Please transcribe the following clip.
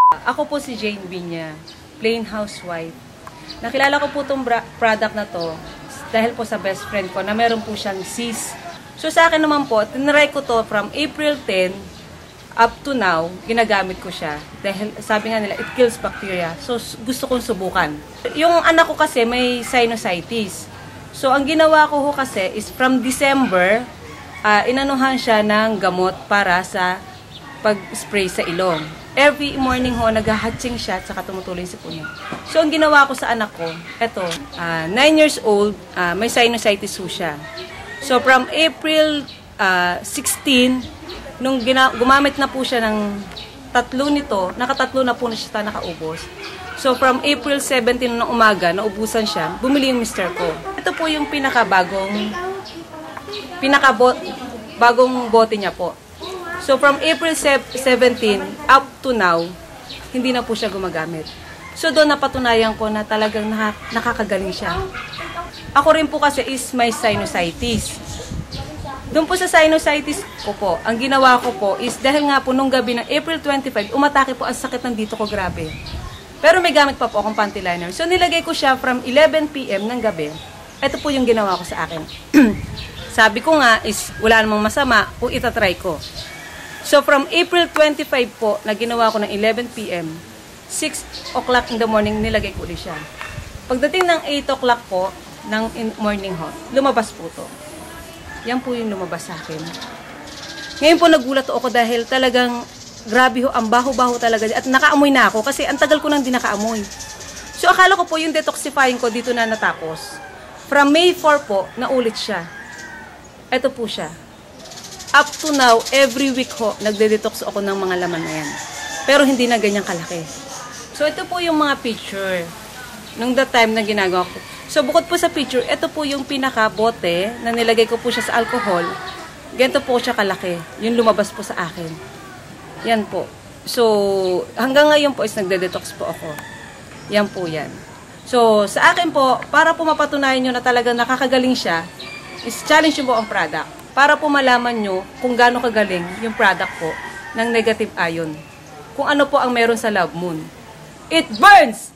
Ako po si Jane Binya, plain housewife. Nakilala ko po itong product na to dahil po sa best friend ko na meron po siyang sis. So sa akin naman po, tinry ko to from April 10 up to now, ginagamit ko siya. Dahil sabi nga nila, it kills bacteria. So gusto kong subukan. Yung anak ko kasi may sinusitis. So ang ginawa ko ho kasi is from December, inanuhan siya ng gamot para sa pag-spray sa ilong. Every morning ho, nag-hatching siya at saka tumutuloy si puno. So, ang ginawa ko sa anak ko, eto, 9 years old, may sinusitis ho siya. So, from April 16, nung gumamit na po siya ng tatlo nito, nakatatlo na po na siya nakaubos. So, from April 17 ng umaga, naubusan siya, bumili yung mister ko. Ito po yung pinakabagong bote niya po. So, from April 17 up to now, hindi na po siya gumagamit. So, doon napatunayan ko na talagang nakakagaling siya. Ako rin po kasi is may sinusitis. Doon po sa sinusitis ko po, ang ginawa ko po is dahil nga po nung gabi ng April 25, umatake po ang sakit ng dito ko grabe. Pero may gamit pa po akong panty liner. So, nilagay ko siya from 11 PM ng gabi. Ito po yung ginawa ko sa akin. Sabi ko nga is wala namang masama kung itatry ko. So, from April 25 po, na ginawa ko ng 11 PM, 6 o'clock in the morning, nilagay ko ulit siya. Pagdating ng 8 o'clock po, ng morning ho, lumabas po to. Yan po yung lumabas sa akin. Ngayon po nagulat ako dahil talagang, grabe ho, ang baho-baho talaga. At nakaamoy na ako kasi ang tagal ko nang di nakaamoy. So, akala ko po yung detoxifying ko dito na natapos. From May 4 po, naulit siya. Ito po siya. Up to now, every week ho, nagde-detox ako ng mga laman na yan. Pero hindi na ganyang kalaki. So, ito po yung mga picture nung that time na ginagawa ko. So, bukod po sa picture, ito po yung pinaka-bote na nilagay ko po siya sa alcohol. Ganito po siya kalaki. Yung lumabas po sa akin. Yan po. So, hanggang ngayon po is nagde-detox po ako. Yan po yan. So, sa akin po, para po mapatunayan nyo na talagang nakakagaling siya, is challenge nyo po ang product. Para po malaman nyo kung gaano kagaling yung product po ng negative ion. Kung ano po ang meron sa Love Moon. It burns!